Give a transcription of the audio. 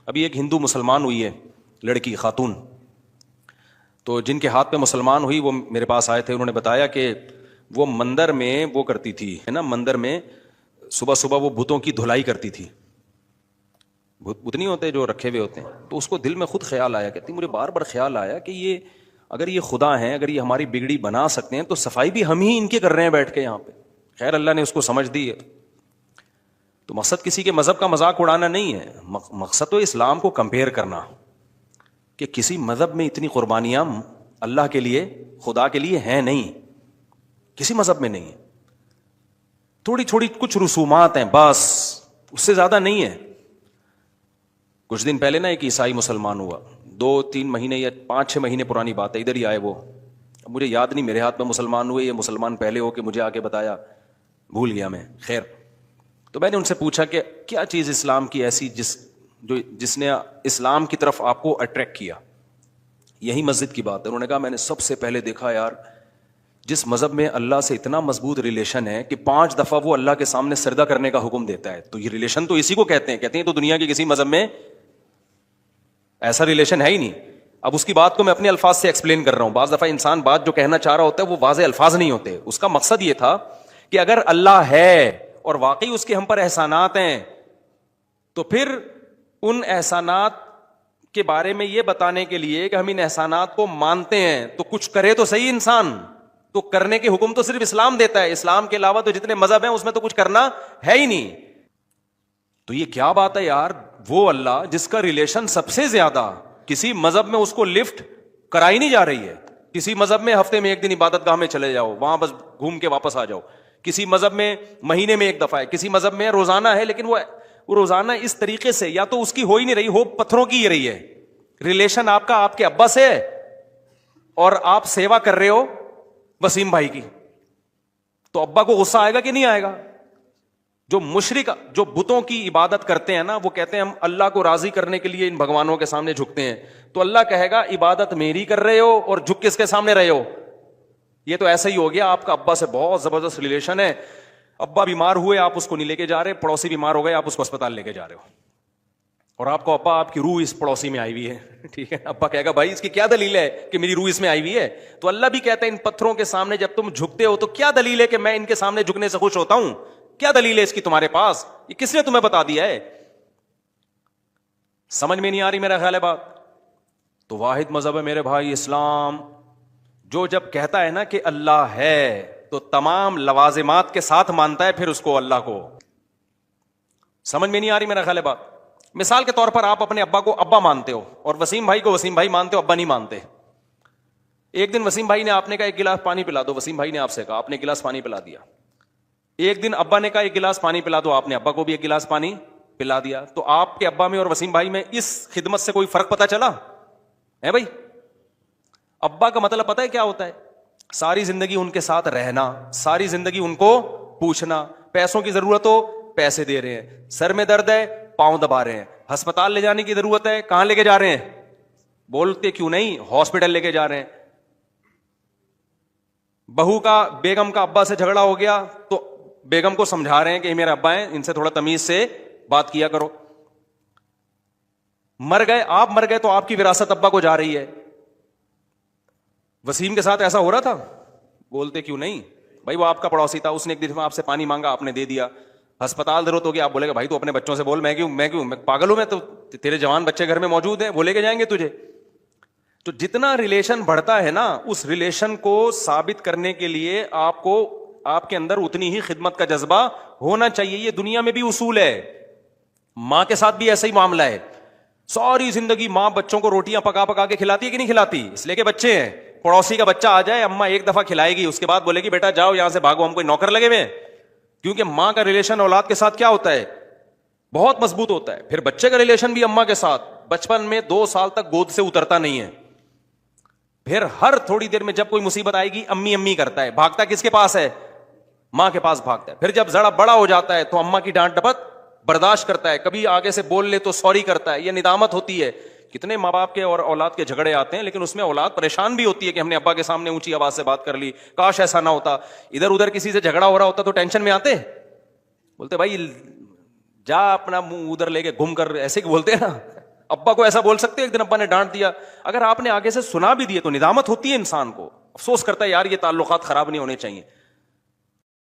ابھی ایک ہندو مسلمان ہوئی ہے لڑکی خاتون, تو جن کے ہاتھ پہ مسلمان ہوئی وہ میرے پاس آئے تھے. انہوں نے بتایا کہ وہ مندر میں وہ کرتی تھی ہے نا, مندر میں صبح صبح وہ بتوں کی دھلائی کرتی تھی. بت نہیں ہوتے جو رکھے ہوئے ہوتے ہیں, تو اس کو دل میں خود خیال آیا, کہتی مجھے بار بار خیال آیا کہ یہ اگر یہ خدا ہیں, اگر یہ ہماری بگڑی بنا سکتے ہیں, تو صفائی بھی ہم ہی ان کی کر رہے ہیں بیٹھ کے یہاں پہ. خیر اللہ نے اس کو سمجھ دی ہے. تو مقصد کسی کے مذہب کا مذاق اڑانا نہیں ہے, مقصد تو اسلام کو کمپیئر کرنا کہ کسی مذہب میں اتنی قربانیاں اللہ کے لیے, خدا کے لیے ہیں نہیں, کسی مذہب میں نہیں ہے. تھوڑی تھوڑی کچھ رسومات ہیں بس, اس سے زیادہ نہیں ہے. کچھ دن پہلے نا ایک عیسائی مسلمان ہوا, 2-3 مہینے یا 5-6 مہینے پرانی بات ہے, ادھر ہی آئے وہ. اب مجھے یاد نہیں میرے ہاتھ میں مسلمان ہوئے, یہ مسلمان پہلے ہو کے مجھے آ کے بتایا, بھول گیا میں. خیر, تو میں نے ان سے پوچھا کہ کیا چیز اسلام کی ایسی جس نے اسلام کی طرف آپ کو اٹریکٹ کیا. یہی مسجد کی بات ہے. انہوں نے کہا میں نے سب سے پہلے دیکھا یار, جس مذہب میں اللہ سے اتنا مضبوط ریلیشن ہے کہ 5 دفعہ وہ اللہ کے سامنے سجدہ کرنے کا حکم دیتا ہے, تو یہ ریلیشن تو اسی کو کہتے ہیں تو دنیا کے کسی مذہب میں ایسا ریلیشن ہے ہی نہیں. اب اس کی بات کو میں اپنے الفاظ سے ایکسپلین کر رہا ہوں. بعض دفعہ انسان بات جو کہنا چاہ رہا ہوتا ہے وہ واضح الفاظ نہیں ہوتے. اس کا مقصد یہ تھا کہ اگر اللہ ہے اور واقعی اس کے ہم پر احسانات ہیں, تو پھر ان احسانات کے بارے میں یہ بتانے کے لیے کہ ہم ان احسانات کو مانتے ہیں, تو کچھ کرے تو صحیح انسان. تو کرنے کے حکم تو صرف اسلام دیتا ہے, اسلام کے علاوہ تو جتنے مذہب ہیں اس میں تو کچھ کرنا ہے ہی نہیں. تو یہ کیا بات ہے یار, وہ اللہ جس کا ریلیشن سب سے زیادہ کسی مذہب میں اس کو لفٹ کرائی نہیں جا رہی ہے. کسی مذہب میں ہفتے میں 1 دن عبادت گاہ میں چلے جاؤ, وہاں بس گھوم کے واپس آ جاؤ. کسی مذہب میں مہینے میں 1 دفعہ ہے, کسی مذہب میں روزانہ ہے, لیکن وہ روزانہ اس طریقے سے یا تو اس کی ہو ہی نہیں رہی, ہو پتھروں کی ہی رہی ہے. ریلیشن آپ کا آپ کے ابا سے ہے اور آپ سیوا کر رہے ہو وسیم بھائی کی, تو ابا کو غصہ آئے گا کہ نہیں آئے گا؟ جو مشرک جو بتوں کی عبادت کرتے ہیں نا, وہ کہتے ہیں ہم اللہ کو راضی کرنے کے لیے ان بھگوانوں کے سامنے جھکتے ہیں, تو اللہ کہے گا عبادت میری کر رہے ہو اور جھک کس کے سامنے رہے ہو. یہ تو ایسا ہی ہو گیا, آپ کا ابا سے بہت زبردست ریلیشن ہے, ابا بیمار ہوئے آپ اس کو نہیں لے کے جا رہے, پڑوسی بیمار ہو گئے آپ اس کو اسپتال لے کے جا رہے ہو, اور آپ کو ابا آپ کی روح اس پڑوسی میں آئی ہوئی ہے, ٹھیک ہے. ابا کہے گا بھائی اس کی کیا دلیل ہے کہ میری روح اس میں آئی ہوئی ہے؟ تو اللہ بھی کہتا ہے ان پتھروں کے سامنے جب تم جھکتے ہو تو کیا دلیل ہے کہ میں ان کے سامنے جھکنے سے خوش ہوتا ہوں؟ کیا دلیل ہے اس کی تمہارے پاس؟ یہ کس نے تمہیں بتا دیا ہے؟ سمجھ میں نہیں آ رہی میرا خیال ہے بات. تو واحد مذہب ہے میرے بھائی اسلام, جو جب کہتا ہے نا کہ اللہ ہے تو تمام لوازمات کے ساتھ مانتا ہے پھر اس کو, اللہ کو. سمجھ میں نہیں آ رہی میرا خیال ہے بات. مثال کے طور پر آپ اپنے ابا کو ابا مانتے ہو اور وسیم بھائی کو وسیم بھائی مانتے ہو, ابا نہیں مانتے. ایک دن وسیم بھائی نے آپ نے کہا 1 گلاس پانی پلا دو, وسیم بھائی نے آپ سے کہا, آپ نے 1 گلاس پانی پلا دیا. ایک دن ابا نے کہا 1 گلاس پانی پلا دو, آپ نے ابا کو بھی 1 گلاس پانی پلا دیا. تو آپ کے ابا میں اور وسیم بھائی میں اس خدمت سے کوئی فرق پتا چلا ہے بھائی؟ ابا کا مطلب پتہ ہے کیا ہوتا ہے؟ ساری زندگی ان کے ساتھ رہنا, ساری زندگی ان کو پوچھنا, پیسوں کی ضرورت ہو پیسے دے رہے ہیں, سر میں درد ہے پاؤں دبا رہے ہیں, ہسپتال لے جانے کی ضرورت ہے کہاں لے کے جا رہے ہیں؟ بولتے کیوں نہیں, ہاسپٹل لے کے جا رہے ہیں. بہو کا بیگم کا ابا سے جھگڑا ہو گیا تو بیگم کو سمجھا رہے ہیں کہ یہ میرے ابا ہیں, ان سے تھوڑا تمیز سے بات کیا کرو. مر گئے, آپ مر گئے تو آپ کی وراثت ابا کو جا رہی ہے. وسیم کے ساتھ ایسا ہو رہا تھا؟ بولتے کیوں نہیں بھائی, وہ آپ کا پڑوسی تھا, اس نے ایک دن آپ سے پانی مانگا آپ نے دے دیا. ہسپتال ضرورت ہوگی آپ بولے گا بھائی تو اپنے بچوں سے بول, میں پاگل ہوں, میں تو تیرے جوان بچے گھر میں موجود ہیں, وہ لے کے جائیں گے تجھے. تو جتنا ریلیشن بڑھتا ہے نا, اس ریلیشن کو ثابت کرنے کے لیے آپ کو آپ کے اندر اتنی ہی خدمت کا جذبہ ہونا چاہیے. یہ دنیا میں بھی اصول ہے, ماں کے ساتھ بھی ایسا ہی معاملہ ہے. ساری زندگی ماں بچوں کو روٹیاں پکا پکا کے کھلاتی ہے کہ نہیں کھلاتی؟ اس لیے کہ بچے ہیں. پڑوسی کا بچہ آ جائے, اماں 1 دفعہ کھلائے گی, اس کے بعد بولے گی بیٹا جاؤ یہاں سے بھاگو, ہم کوئی نوکر لگے ہوئے ہیں. کیونکہ ماں کا ریلیشن اولاد کے ساتھ کیا ہوتا ہے؟ بہت مضبوط ہوتا ہے. پھر بچے کا ریلیشن بھی اماں کے ساتھ بچپن میں 2 سال تک گود سے اترتا نہیں ہے. پھر ہر تھوڑی دیر میں جب کوئی مصیبت آئے گی امی امی کرتا ہے, بھاگتا کس کے پاس ہے؟ ماں کے پاس بھاگتا ہے. پھر جب ذرا بڑا ہو جاتا ہے تو اماں کی ڈانٹ ڈپٹ برداشت کرتا ہے, کبھی آگے سے بول لے تو سوری کرتا ہے. یہ ندامت ہوتی ہے. کتنے ماں باپ کے اور اولاد کے جھگڑے آتے ہیں, لیکن اس میں اولاد پریشان بھی ہوتی ہے کہ ہم نے ابا کے سامنے اونچی آواز سے بات کر لی, کاش ایسا نہ ہوتا. ادھر ادھر کسی سے جھگڑا ہو رہا ہوتا تو ٹینشن میں آتے, بولتے بھائی جا اپنا منہ ادھر لے کے گھوم کر, ایسے کہ بولتے ہیں نا, ابا کو ایسا بول سکتے ایک دن ابا نے ڈانٹ دیا, اگر آپ نے آگے سے سنا بھی دیے تو ندامت ہوتی ہے انسان کو, افسوس کرتا ہے یار یہ تعلقات خراب نہیں ہونے چاہیے.